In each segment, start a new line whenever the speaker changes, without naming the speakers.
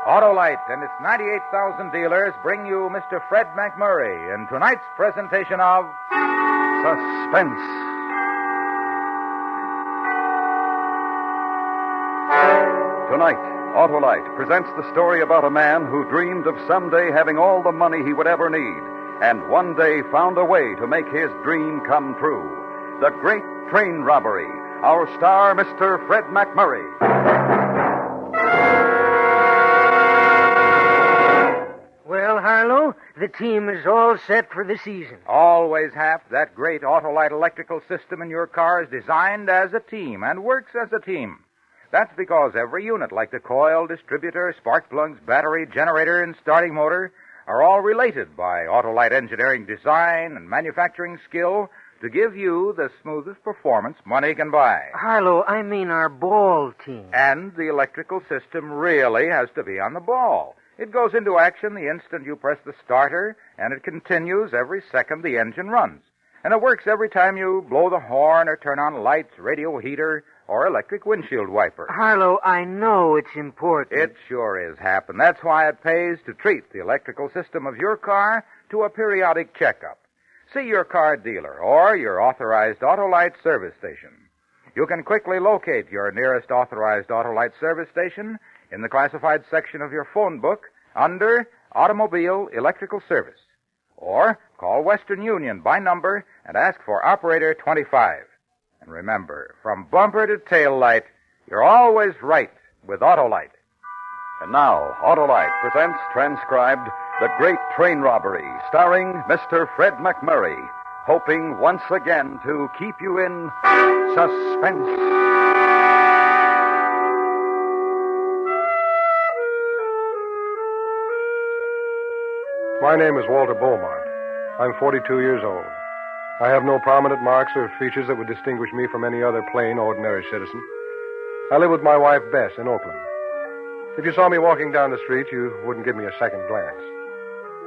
Autolite and its 98,000 dealers bring you Mr. Fred McMurray in tonight's presentation of Suspense.
Tonight, Autolite presents the story about a man who dreamed of someday having all the money he would ever need, and one day found a way to make his dream come true. The Great Train Robbery. Our star, Mr. Fred McMurray.
Well, Harlow, the team is all set for the season.
Always Hap, that great Autolite electrical system in your car is designed as a team and works as a team. That's because every unit, like the coil, distributor, spark plugs, battery, generator, and starting motor, are all related by Autolite engineering design and manufacturing skill to give you the smoothest performance money can buy.
Harlow, I mean our ball team.
And the electrical system really has to be on the ball. It goes into action the instant you press the starter, and it continues every second the engine runs. And it works every time you blow the horn or turn on lights, radio heater, or electric windshield wiper.
Harlow, I know it's important.
It sure is, Hap, and that's why it pays to treat the electrical system of your car to a periodic checkup. See your car dealer or your authorized Autolite service station. You can quickly locate your nearest authorized Autolite service station in the classified section of your phone book under Automobile Electrical Service. Or call Western Union by number and ask for Operator 25. And remember, from bumper to tail light, you're always right with Autolite.
And now, Autolite presents transcribed The Great Train Robbery, starring Mr. Fred McMurray, hoping once again to keep you in suspense.
My name is Walter Beaumont. I'm 42 years old. I have no prominent marks or features that would distinguish me from any other plain, ordinary citizen. I live with my wife, Bess, in Oakland. If you saw me walking down the street, you wouldn't give me a second glance.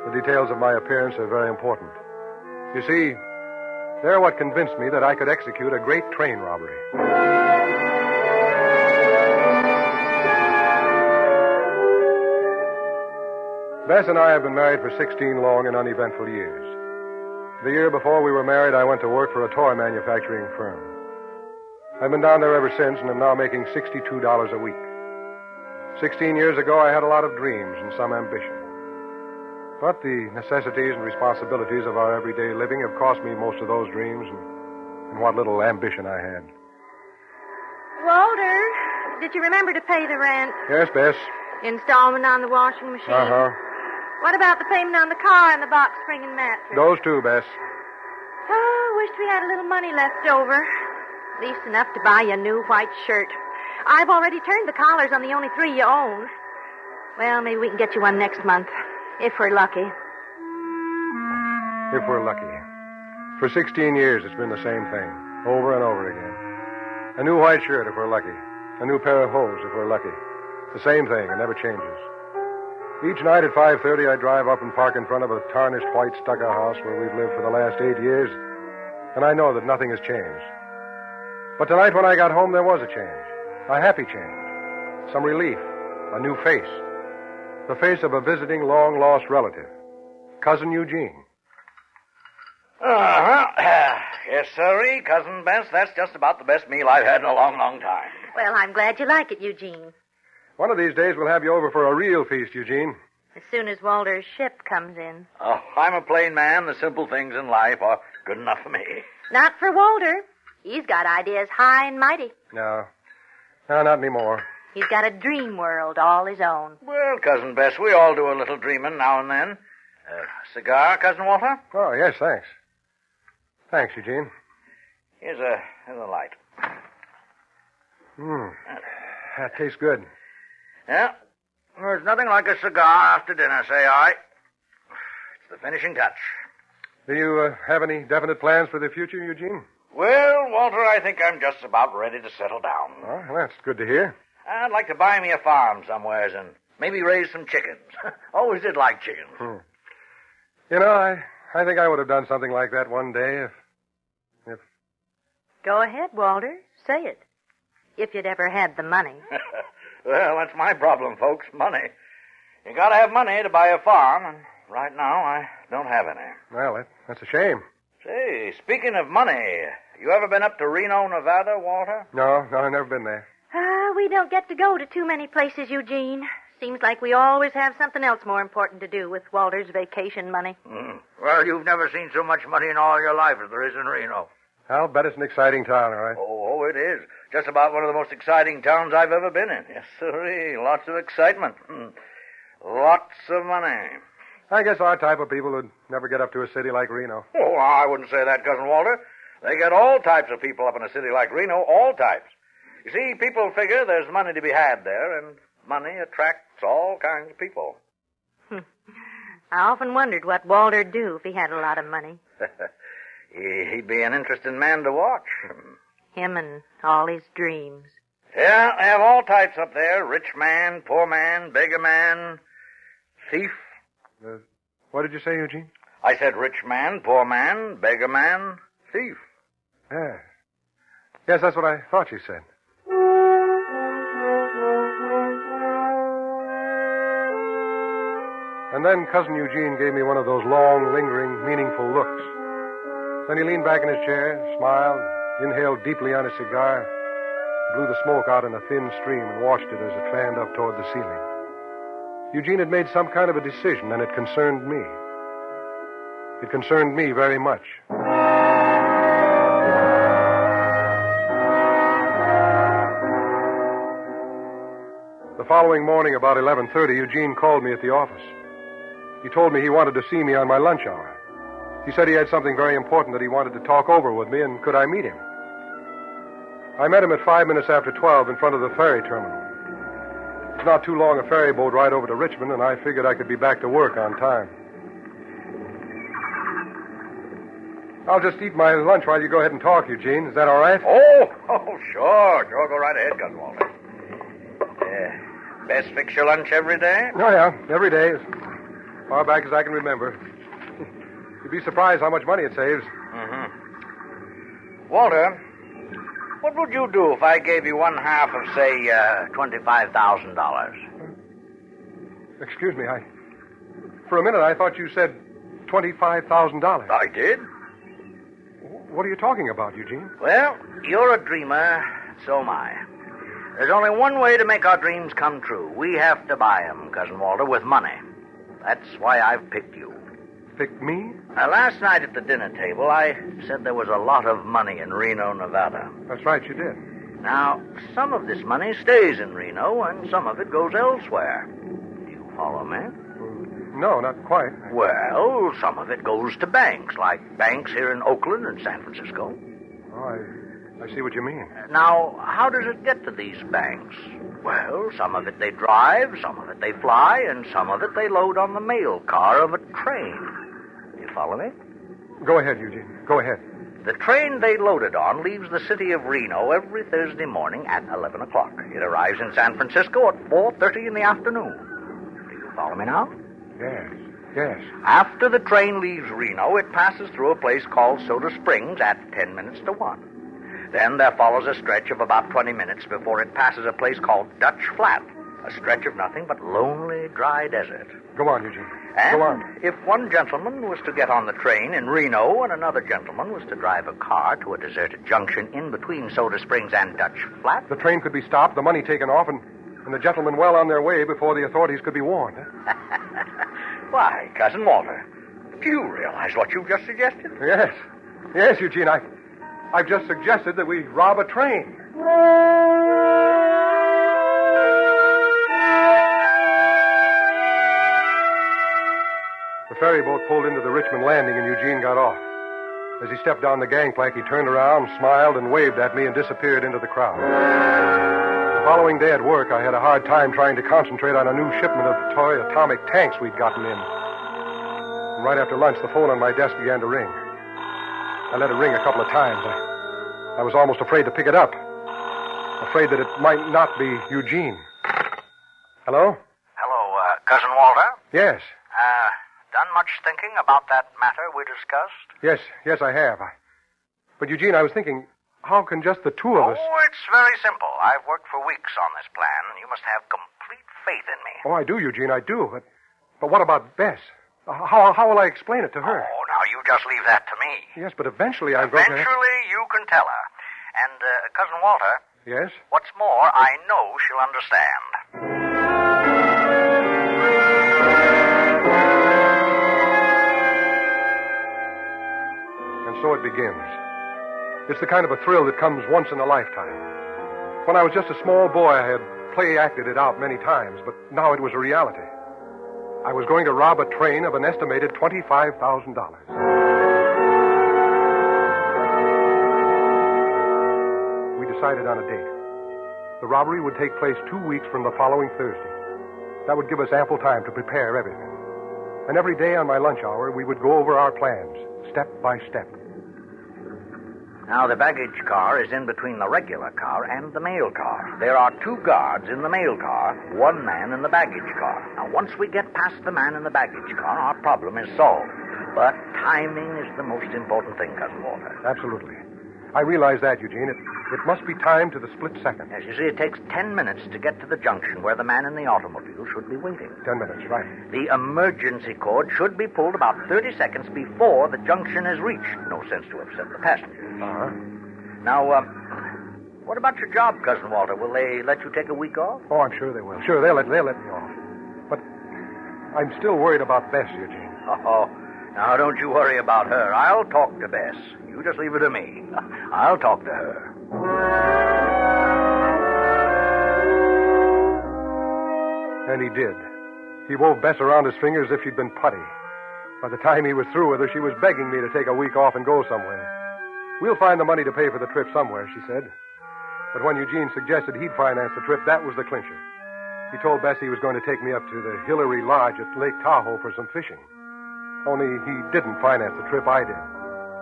The details of my appearance are very important. You see, they're what convinced me that I could execute a great train robbery. Bess and I have been married for 16 long and uneventful years. The year before we were married, I went to work for a toy manufacturing firm. I've been down there ever since and am now making $62 a week. 16 years ago, I had a lot of dreams and some ambition. But the necessities and responsibilities of our everyday living have cost me most of those dreams and what little ambition I had.
Walter, did you remember to pay the rent?
Yes, Bess.
Installment on the washing machine?
Uh-huh.
What about the payment on the car and the box spring and mattress?
Those two, Bess.
Oh, wished we had a little money left over. At least enough to buy you a new white shirt. I've already turned the collars on the only 3 you own. Well, maybe we can get you one next month, if we're lucky.
If we're lucky. For 16 years, it's been the same thing, over and over again. A new white shirt if we're lucky. A new pair of hose if we're lucky. The same thing, it never changes. Each night at 5:30, I drive up and park in front of a tarnished white stucco house where we've lived for the last 8 years, and I know that nothing has changed. But tonight when I got home, there was a change. A happy change. Some relief. A new face. The face of a visiting long-lost relative. Cousin Eugene.
Yes, sirree, Cousin Bess. That's just about the best meal I've had in a long, long time.
Well, I'm glad you like it, Eugene.
One of these days we'll have you over for a real feast, Eugene.
As soon as Walter's ship comes in.
Oh, I'm a plain man. The simple things in life are good enough for me.
Not for Walter. He's got ideas high and mighty.
No, not anymore.
He's got a dream world all his own.
Well, Cousin Bess, we all do a little dreaming now and then. Cigar, Cousin Walter?
Oh, yes, thanks. Thanks, Eugene.
Here's a light.
That tastes good.
Yeah. There's nothing like a cigar after dinner, say I. It's the finishing touch.
Do you have any definite plans for the future, Eugene?
Well, Walter, I think I'm just about ready to settle down.
Oh, well, that's good to hear.
I'd like to buy me a farm somewheres and maybe raise some chickens. Always did like chickens.
You know, I think I would have done something like that one day if...
Go ahead, Walter. Say it. If you'd ever had the money.
Well, that's my problem, folks, money. You gotta have money to buy a farm, and right now I don't have any.
Well, that's a shame.
Say, speaking of money, you ever been up to Reno, Nevada, Walter?
No, I've never been there.
We don't get to go to too many places, Eugene. Seems like we always have something else more important to do with Walter's vacation money.
Well, you've never seen so much money in all your life as there is in Reno.
I'll bet it's an exciting town, all right?
Oh, it is. Just about one of the most exciting towns I've ever been in. Yes, sirree. Lots of excitement. Lots of money.
I guess our type of people would never get up to a city like Reno.
Oh, I wouldn't say that, Cousin Walter. They get all types of people up in a city like Reno, all types. You see, people figure there's money to be had there, and money attracts all kinds of people.
I often wondered what Walter'd do if he had a lot of money.
He'd be an interesting man to watch.
Him and all his dreams.
Yeah, they have all types up there. Rich man, poor man, beggar man, thief.
What did you say, Eugene?
I said rich man, poor man, beggar man, thief.
Yeah. Yes, that's what I thought you said. And then Cousin Eugene gave me one of those long, lingering, meaningful looks. Then he leaned back in his chair, smiled, inhaled deeply on his cigar, blew the smoke out in a thin stream and watched it as it fanned up toward the ceiling. Eugene had made some kind of a decision, and it concerned me. It concerned me very much. The following morning, about 11:30, Eugene called me at the office. He told me he wanted to see me on my lunch hour. He said he had something very important that he wanted to talk over with me, and could I meet him? I met him at 5 minutes after 12 in front of the ferry terminal. It's not too long a ferry boat ride over to Richmond, and I figured I could be back to work on time. I'll just eat my lunch while you go ahead and talk, Eugene. Is that all right?
Oh, sure. Sure, go right ahead, Cousin Walter. Best fix your lunch every day?
Oh, yeah. Every day, as far back as I can remember. You'd be surprised how much money it saves.
Walter, what would you do if I gave you one half of, say, $25,000?
Excuse me, for a minute I thought you said $25,000.
I did?
What are you talking about, Eugene?
Well, you're a dreamer, so am I. There's only one way to make our dreams come true. We have to buy them, Cousin Walter, with money. That's why I've picked you.
Picked me?
Last night at the dinner table, I said there was a lot of money in Reno, Nevada.
That's right, you did.
Now, some of this money stays in Reno, and some of it goes elsewhere. Do you follow me?
No, not quite.
Well, some of it goes to banks, like banks here in Oakland and San Francisco.
Oh, I see what you mean.
Now, how does it get to these banks? Well, some of it they drive, some of it they fly, and some of it they load on the mail car of a train. You follow me?
Go ahead, Eugene. Go ahead.
The train they loaded on leaves the city of Reno every Thursday morning at 11 o'clock. It arrives in San Francisco at 4:30 in the afternoon. Do you follow me now?
Yes.
After the train leaves Reno, it passes through a place called Soda Springs at 10 minutes to 1. Then there follows a stretch of about 20 minutes before it passes a place called Dutch Flat, a stretch of nothing but lonely, dry desert.
Go on, Eugene.
And
Go on.
if one gentleman was to get on the train in Reno and another gentleman was to drive a car to a deserted junction in between Soda Springs and Dutch Flat...
The train could be stopped, the money taken off, and the gentlemen well on their way before the authorities could be warned.
Why, Cousin Walter, do you realize what you've just suggested?
Yes, Eugene, I've just suggested that we rob a train. The ferry boat pulled into the Richmond landing and Eugene got off. As he stepped down the gangplank, he turned around, smiled, and waved at me and disappeared into the crowd. The following day at work, I had a hard time trying to concentrate on a new shipment of toy atomic tanks we'd gotten in. And right after lunch, the phone on my desk began to ring. I let it ring a couple of times. I was almost afraid to pick it up. Afraid that it might not be Eugene. Hello?
Hello, Cousin Walter?
Yes.
Done much thinking about that matter we discussed?
Yes, I have. But, Eugene, I was thinking, how can just the two of us...
Oh, it's very simple. I've worked for weeks on this plan, and you must have complete faith in me.
Oh, I do, Eugene, I do. But what about Bess? How will I explain it to her?
Oh, now you just leave that to me.
Yes, but eventually I'm going to...
Eventually you can tell her. And, Cousin Walter...
Yes?
What's more, I know she'll understand.
And so it begins. It's the kind of a thrill that comes once in a lifetime. When I was just a small boy, I had play-acted it out many times, but now it was a reality. I was going to rob a train of an estimated $25,000. We decided on a date. The robbery would take place 2 weeks from the following Thursday. That would give us ample time to prepare everything. And every day on my lunch hour, we would go over our plans, step by step.
Now, the baggage car is in between the regular car and the mail car. There are 2 guards in the mail car, 1 man in the baggage car. Now, once we get past the man in the baggage car, our problem is solved. But timing is the most important thing, Cousin Walter.
Absolutely. I realize that, Eugene. It must be timed to the split second.
As you see, it takes 10 minutes to get to the junction where the man in the automobile should be waiting.
10 minutes, right.
The emergency cord should be pulled about 30 seconds before the junction is reached. No sense to upset the passengers.
Uh-huh.
Now, what about your job, Cousin Walter? Will they let you take a week off?
Oh, I'm sure they will. Sure, they'll let me off. But I'm still worried about Bess, Eugene.
Oh, now don't you worry about her. I'll talk to Bess. You just leave it to me. I'll talk to her.
And he did. He wove Bess around his finger as if she'd been putty. By the time he was through with her, she was begging me to take a week off and go somewhere. We'll find the money to pay for the trip somewhere, she said. But when Eugene suggested he'd finance the trip, that was the clincher. He told Bess he was going to take me up to the Hillary Lodge at Lake Tahoe for some fishing. Only he didn't finance the trip, I did.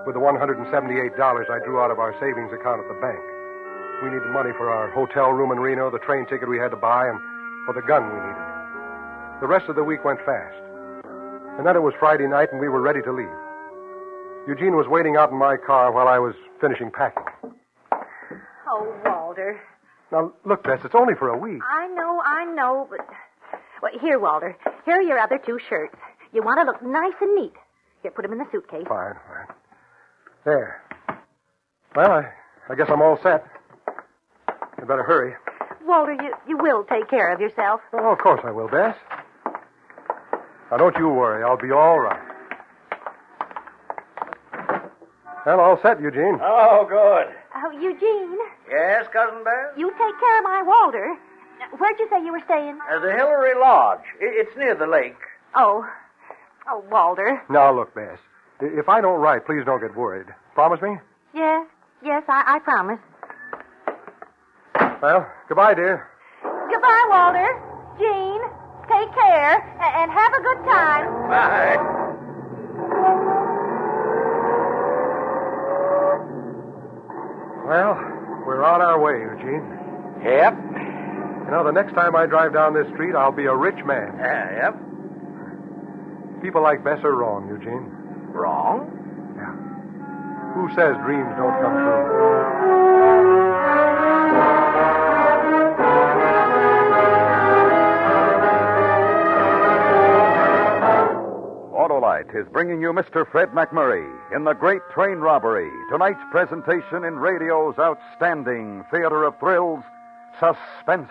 With the $178 I drew out of our savings account at the bank. We needed money for our hotel room in Reno, the train ticket we had to buy, and for the gun we needed. The rest of the week went fast. And then it was Friday night, and we were ready to leave. Eugene was waiting out in my car while I was finishing packing.
Oh, Walter.
Now, look, Bess, it's only for a week.
I know, but... Well, here, Walter. Here are your other 2 shirts. You want to look nice and neat. Here, put them in the suitcase.
Fine. There. Well, I guess I'm all set. You better hurry.
Walter, you will take care of yourself.
Oh, of course I will, Bess. Now, don't you worry. I'll be all right. Well, all set, Eugene.
Oh, good.
Oh, Eugene.
Yes, Cousin Bess?
You take care of my Walter. Where'd you say you were staying?
The Hillary Lodge. It's near the lake.
Oh, Walter.
Now, look, Bess. If I don't write, please don't get worried. Promise me?
Yes, I promise.
Well, goodbye, dear.
Goodbye, Walter. Jean, take care, and have a good time.
Bye.
Well, we're on our way, Eugene.
Yep.
You know, the next time I drive down this street, I'll be a rich man.
Yep.
People like Bess are wrong, Eugene.
Wrong?
Yeah. Who says dreams don't come true?
Autolite is bringing you Mr. Fred McMurray in The Great Train Robbery, tonight's presentation in radio's outstanding theater of thrills, Suspense.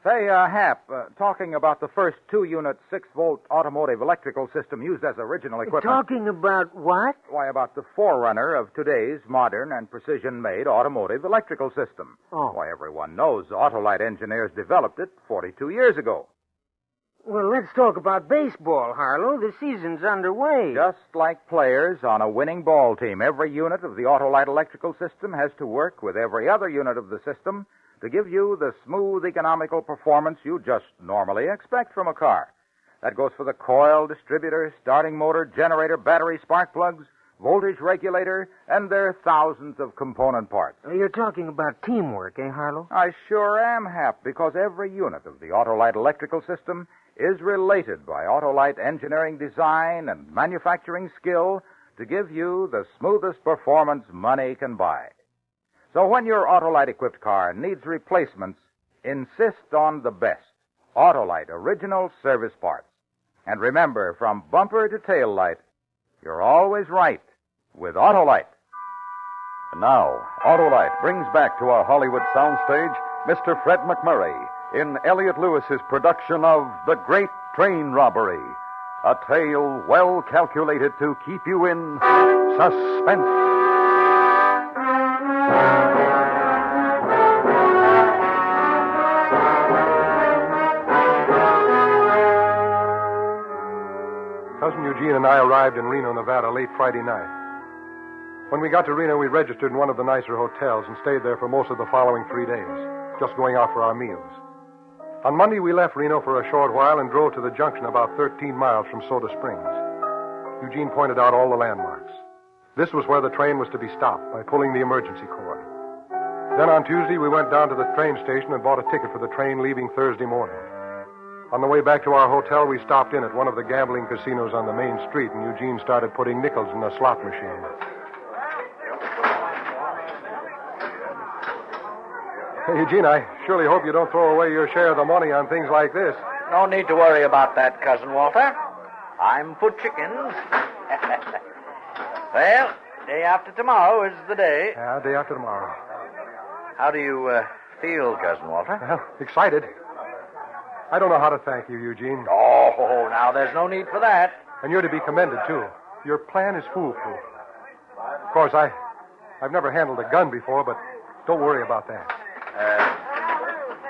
Say, Hap, talking about the first 2-unit 6-volt automotive electrical system used as original equipment.
Talking about what?
Why, about the forerunner of today's modern and precision-made automotive electrical system.
Oh.
Why, everyone knows Autolite engineers developed it 42 years ago.
Well, let's talk about baseball, Harlow. The season's underway.
Just like players on a winning ball team, every unit of the Autolite electrical system has to work with every other unit of the system to give you the smooth, economical performance you just normally expect from a car. That goes for the coil, distributor, starting motor, generator, battery, spark plugs, voltage regulator, and their thousands of component parts.
You're talking about teamwork, eh, Harlow?
I sure am, Hap, because every unit of the Autolite electrical system is related by Autolite engineering design and manufacturing skill to give you the smoothest performance money can buy. So when your Autolite-equipped car needs replacements, insist on the best Autolite original service parts. And remember, from bumper to tail light, you're always right with Autolite.
And now, Autolite brings back to our Hollywood soundstage Mr. Fred McMurray in Elliot Lewis's production of The Great Train Robbery, a tale well calculated to keep you in suspense.
Cousin Eugene and I arrived in Reno, Nevada late Friday night. When we got to Reno, we registered in one of the nicer hotels and stayed there for most of the following 3 days, just going out for our meals. On Monday, we left Reno for a short while and drove to the junction about 13 miles from Soda Springs. Eugene pointed out all the landmarks. This was where the train was to be stopped by pulling the emergency cord. Then on Tuesday, we went down to the train station and bought a ticket for the train leaving Thursday morning. On the way back to our hotel, we stopped in at one of the gambling casinos on the main street, and Eugene started putting nickels in a slot machine. Hey, Eugene, I surely hope you don't throw away your share of the money on things like this.
No need to worry about that, Cousin Walter. I'm for chickens. Well, day after tomorrow is the day.
Yeah, day after tomorrow.
How do you feel, Cousin Walter?
Well, excited. I don't know how to thank you, Eugene.
Oh, now there's no need for that.
And you're to be commended, too. Your plan is foolproof. Of course, I've never handled a gun before, but don't worry about that.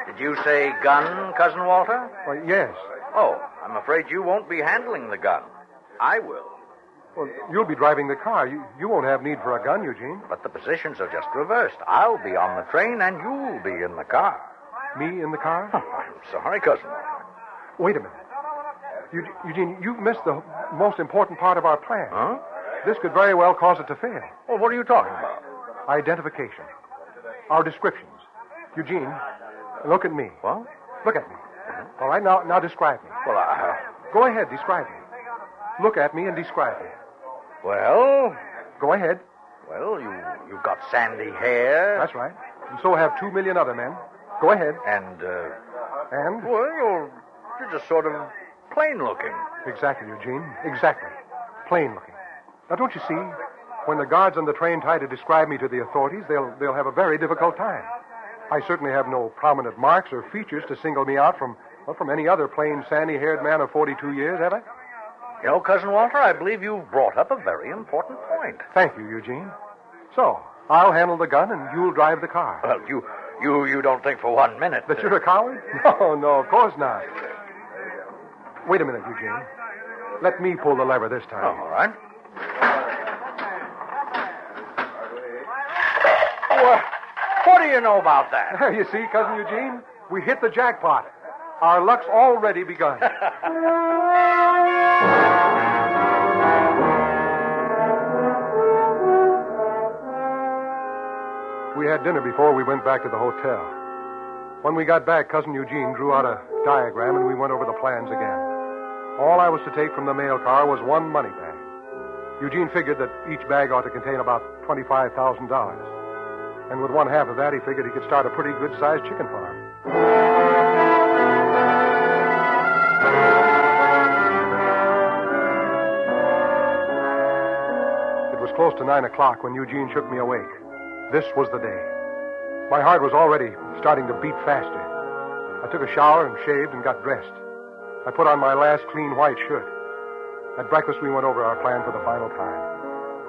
Did you say gun, Cousin Walter?
Well, yes.
Oh, I'm afraid you won't be handling the gun. I will.
Well, you'll be driving the car. You won't have need for a gun, Eugene.
But the positions are just reversed. I'll be on the train, and you'll be in the car.
Me in the car?
Oh, I'm sorry, Cousin Walter.
Wait a minute. Eugene, you've missed the most important part of our plan.
Huh?
This could very well cause it to fail.
Well, what are you talking about?
Identification. Our descriptions. Eugene, look at me.
What?
Look at me. All right, now describe me.
Well,
Go ahead, describe me. Look at me and describe me.
Well...
Go ahead.
Well, you've got sandy hair.
That's right. And so have 2 million other men. Go ahead.
And?
Well,
you're just sort of plain looking.
Exactly, Eugene. Exactly. Plain looking. Now, don't you see? When the guards on the train try to describe me to the authorities, they'll have a very difficult time. I certainly have no prominent marks or features to single me out from any other plain, sandy-haired man of 42 years, have I?
You know, Cousin Walter, I believe you've brought up a very important point.
Thank you, Eugene. So, I'll handle the gun and you'll drive the car.
Well, you don't think for 1 minute
that you're a coward? No, of course not. Wait a minute, Eugene. Let me pull the lever this time.
Oh, all right. What do you know about that?
You see, Cousin Eugene, we hit the jackpot. Our luck's already begun. We had dinner before we went back to the hotel. When we got back, Cousin Eugene drew out a diagram and we went over the plans again. All I was to take from the mail car was one money bag. Eugene figured that each bag ought to contain about $25,000. And with one half of that, he figured he could start a pretty good-sized chicken farm. It was close to 9 o'clock when Eugene shook me awake. This was the day. My heart was already starting to beat faster. I took a shower and shaved and got dressed. I put on my last clean white shirt. At breakfast, we went over our plan for the final time.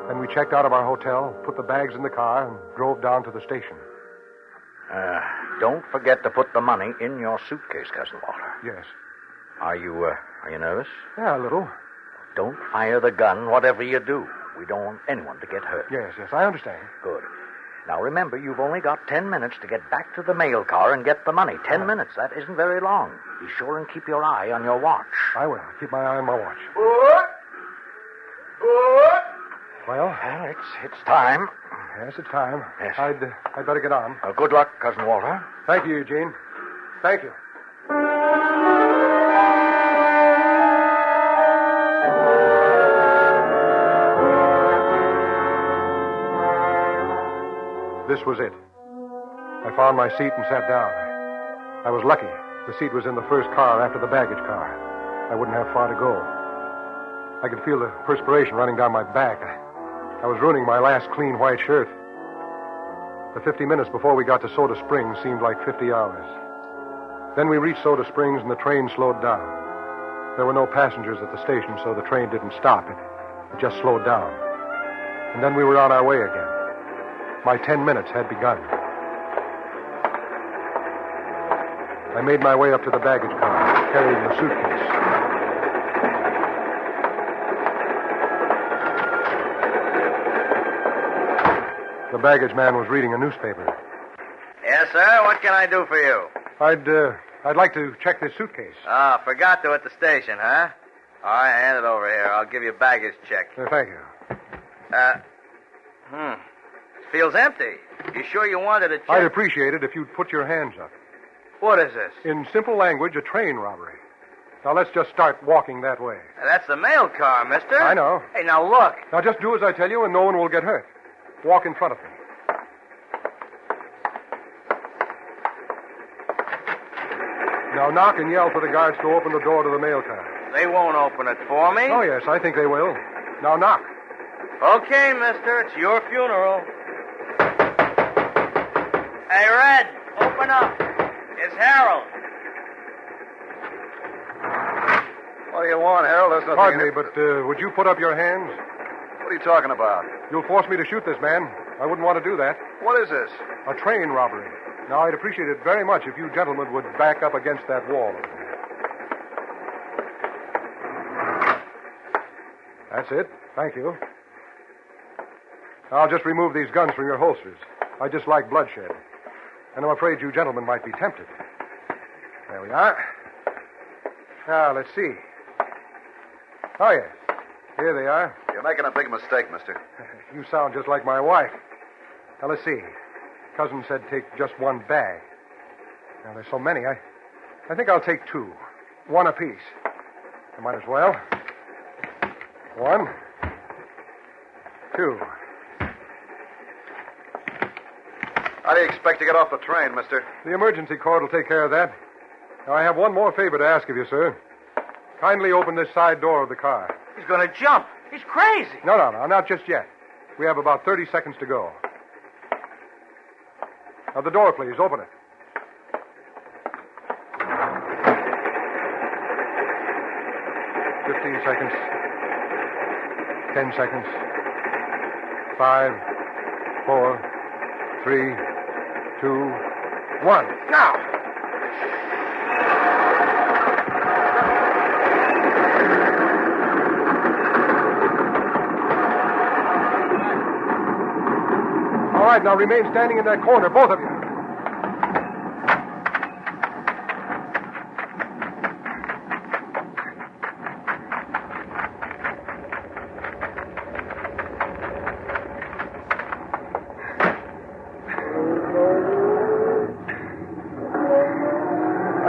Then we checked out of our hotel, put the bags in the car, and drove down to the station.
Don't forget to put the money in your suitcase, Cousin Walter.
Yes.
Are you nervous?
Yeah, a little.
Don't fire the gun, whatever you do. We don't want anyone to get hurt.
Yes, I understand.
Good. Now, remember, you've only got 10 minutes to get back to the mail car and get the money. 10 minutes. That isn't very long. Be sure and keep your eye on your watch.
I will. Keep my eye on my watch.
Good.
Well,
it's time.
Yes, it's time.
Yes.
I'd better get on.
Good luck, Cousin Walter.
Thank you, Eugene. Thank you. this was it. I found my seat and sat down. I was lucky. The seat was in the first car after the baggage car. I wouldn't have far to go. I could feel the perspiration running down my back. I was ruining my last clean white shirt. The 50 minutes before we got to Soda Springs seemed like 50 hours. Then we reached Soda Springs and the train slowed down. There were no passengers at the station, so the train didn't stop. It just slowed down. And then we were on our way again. My 10 minutes had begun. I made my way up to the baggage car, carrying the suitcase. The baggage man was reading a newspaper.
Yes, sir. What can I do for you?
I'd like to check this suitcase.
Ah, forgot to at the station, huh? All right, hand it over here. I'll give you a baggage check.
Thank you.
It feels empty. You sure you wanted a check?
I'd appreciate it if you'd put your hands up.
What is this?
In simple language, a train robbery. Now, let's just start walking that way.
That's the mail car, mister.
I know.
Hey, now look.
Now, just do as I tell you, and no one will get hurt. Walk in front of me. Now, knock and yell for the guards to open the door to the mail car.
They won't open it for me.
Oh, yes, I think they will. Now, knock.
Okay, mister. It's your funeral. Hey, Red, open up. It's Harold.
What do you want, Harold? There's nothing...
Pardon me, but would you put up your hands?
What are you talking about?
You'll force me to shoot this man. I wouldn't want to do that.
What is this?
A train robbery. Now, I'd appreciate it very much if you gentlemen would back up against that wall over there. That's it. Thank you. I'll just remove these guns from your holsters. I dislike bloodshed. And I'm afraid you gentlemen might be tempted. There we are. Now, let's see. Oh, yes. Here they are.
You're making a big mistake, mister.
You sound just like my wife. Now, let's see. Cousin said take just one bag. Now, there's so many. I think I'll take two. One apiece. I might as well. 1, 2.
How do you expect to get off the train, mister?
The emergency cord will take care of that. Now, I have one more favor to ask of you, sir. Kindly open this side door of the car.
He's going to jump. He's crazy.
No, not just yet. We have about 30 seconds to go. Now, the door, please. Open it. "15 seconds. 10 seconds. 5, 4, 3, 2, 1. Now! All right, now remain standing in that corner, both of you.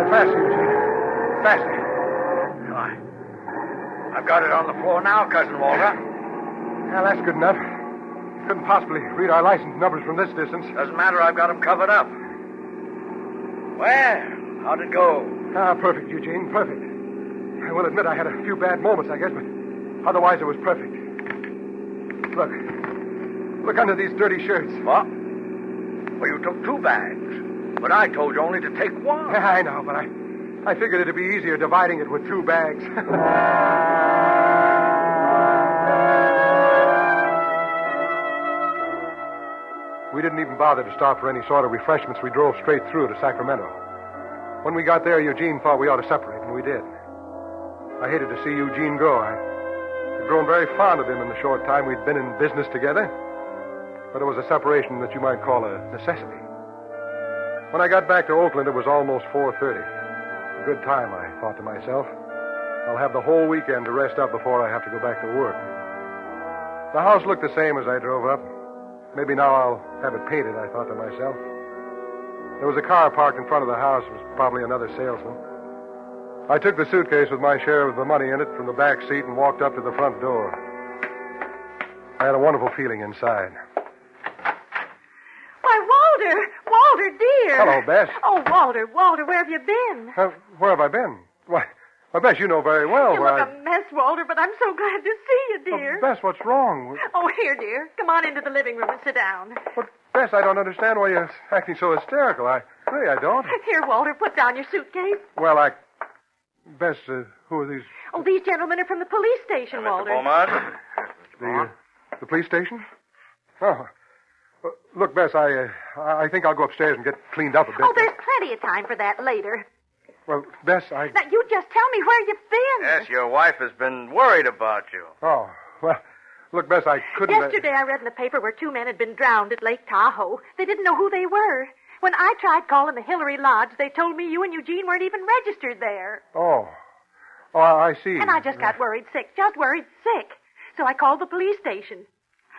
Faster, Eugene. Faster.
I've got it on the floor now, Cousin Walter.
Well, that's good enough. Couldn't possibly read our license numbers from this distance.
Doesn't matter, I've got them covered up. Well, how'd it go?
Perfect, Eugene, perfect. I will admit I had a few bad moments, I guess, but otherwise it was perfect. Look under these dirty shirts.
What? Well, you took 2 bags. But I told you only to take 1.
Yeah, I know, but I figured it'd be easier dividing it with 2 bags. We didn't even bother to stop for any sort of refreshments. We drove straight through to Sacramento. When we got there, Eugene thought we ought to separate, and we did. I hated to see Eugene go. I'd grown very fond of him in the short time we'd been in business together. But it was a separation that you might call a necessity. When I got back to Oakland, it was almost 4:30. A good time, I thought to myself. I'll have the whole weekend to rest up before I have to go back to work. The house looked the same as I drove up. Maybe now I'll have it painted, I thought to myself. There was a car parked in front of the house. It was probably another salesman. I took the suitcase with my share of the money in it from the back seat and walked up to the front door. I had a wonderful feeling inside.
Why, dear.
Hello, Bess.
Oh, Walter, where have you been?
Where have I been? Why, Bess, you know very well
You
where
look a mess, Walter, but I'm so glad to see you, dear.
Bess, what's wrong?
Oh, here, dear. Come on into the living room and sit down.
But, Bess, I don't understand why you're acting so hysterical. I don't.
Here, Walter, put down your suitcase.
Well, Bess, who are these?
Oh, these gentlemen are from the police station, Walter.
Mr. Beaumont?
The police station? Oh. Look, Bess, I think I'll go upstairs and get cleaned up a bit.
Oh, there's plenty of time for that later.
Well, Bess,
Now, you just tell me where you've been.
Yes, your wife has been worried about you.
Oh, well, look, Bess, I couldn't...
Yesterday I read in the paper where 2 men had been drowned at Lake Tahoe. They didn't know who they were. When I tried calling the Hillary Lodge, they told me you and Eugene weren't even registered there.
Oh, I see.
And I just got worried sick. So I called the police station.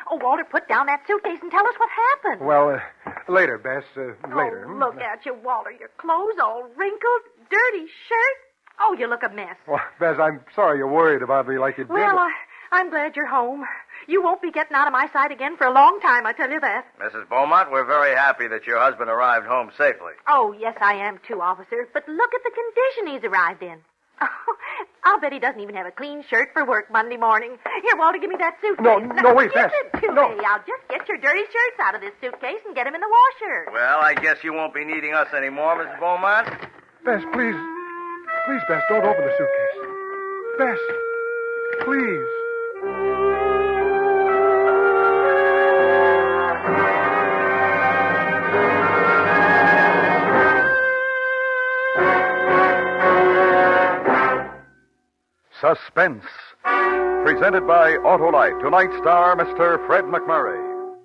Oh, Walter, put down that suitcase and tell us what happened.
Well, later, Bess, later.
Oh, look at you, Walter. Your clothes all wrinkled, dirty shirt. Oh, you look a mess.
Well, Bess, I'm sorry you're worried about me like you did.
Well, I'm glad you're home. You won't be getting out of my sight again for a long time, I tell you that.
Mrs. Beaumont, we're very happy that your husband arrived home safely.
Oh, yes, I am too, officer. But look at the condition he's arrived in. Oh, I'll bet he doesn't even have a clean shirt for work Monday morning. Here, Walter, give me that suitcase.
No, wait, Bess.
Give it to
No.
me. I'll just get your dirty shirts out of this suitcase and get them in the washer.
Well, I guess you won't be needing us anymore, Mrs. Beaumont.
Bess, please. Please, Bess, don't open the suitcase. Bess, please.
Suspense. Presented by Autolite. Tonight's star, Mr. Fred McMurray.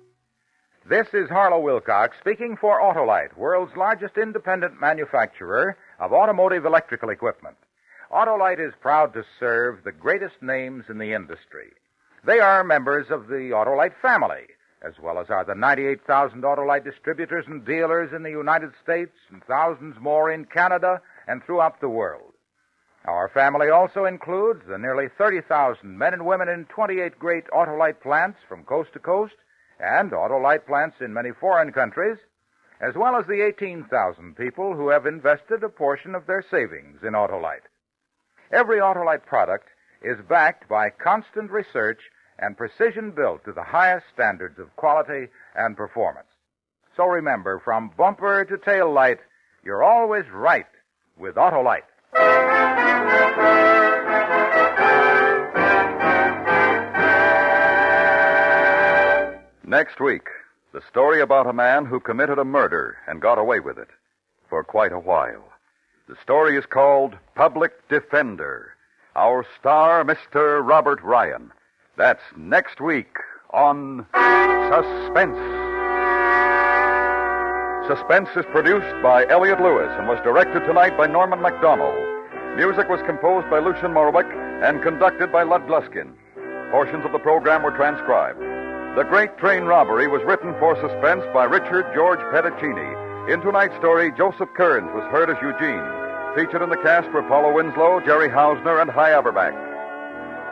This is Harlow Wilcox speaking for Autolite, world's largest independent manufacturer of automotive electrical equipment. Autolite is proud to serve the greatest names in the industry. They are members of the Autolite family, as well as are the 98,000 Autolite distributors and dealers in the United States and thousands more in Canada and throughout the world. Our family also includes the nearly 30,000 men and women in 28 great Autolite plants from coast to coast and Autolite plants in many foreign countries, as well as the 18,000 people who have invested a portion of their savings in Autolite. Every Autolite product is backed by constant research and precision built to the highest standards of quality and performance. So remember, from bumper to tail light, you're always right with Autolite.
Next week, the story about a man who committed a murder and got away with it for quite a while. The story is called Public Defender. Our star, Mr. Robert Ryan. That's next week on Suspense. Suspense is produced by Elliott Lewis and was directed tonight by Norman MacDonald. Music was composed by Lucien Morawick and conducted by Lud Gluskin. Portions of the program were transcribed. The Great Train Robbery was written for Suspense by Richard George Petticini. In tonight's story, Joseph Kearns was heard as Eugene. Featured in the cast were Paula Winslow, Jerry Hausner, and Hy Averback.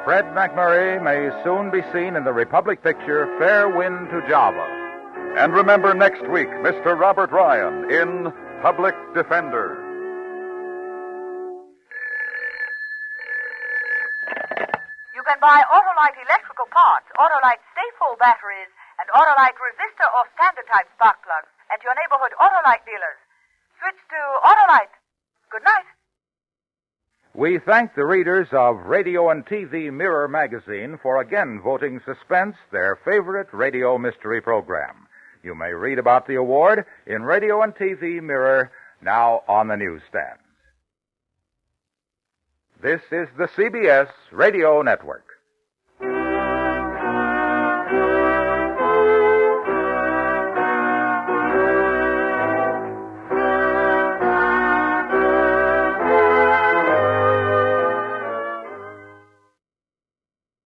Fred McMurray may soon be seen in the Republic picture Fair Wind to Java.
And remember next week, Mr. Robert Ryan in Public Defender.
You can buy Autolite electrical parts, Autolite stay-full batteries, and Autolite resistor or standard type spark plugs at your neighborhood Autolite dealers. Switch to Autolite. Good night.
We thank the readers of Radio and TV Mirror magazine for again voting Suspense their favorite radio mystery program. You may read about the award in Radio and TV Mirror, now on the newsstands. This is the CBS Radio Network.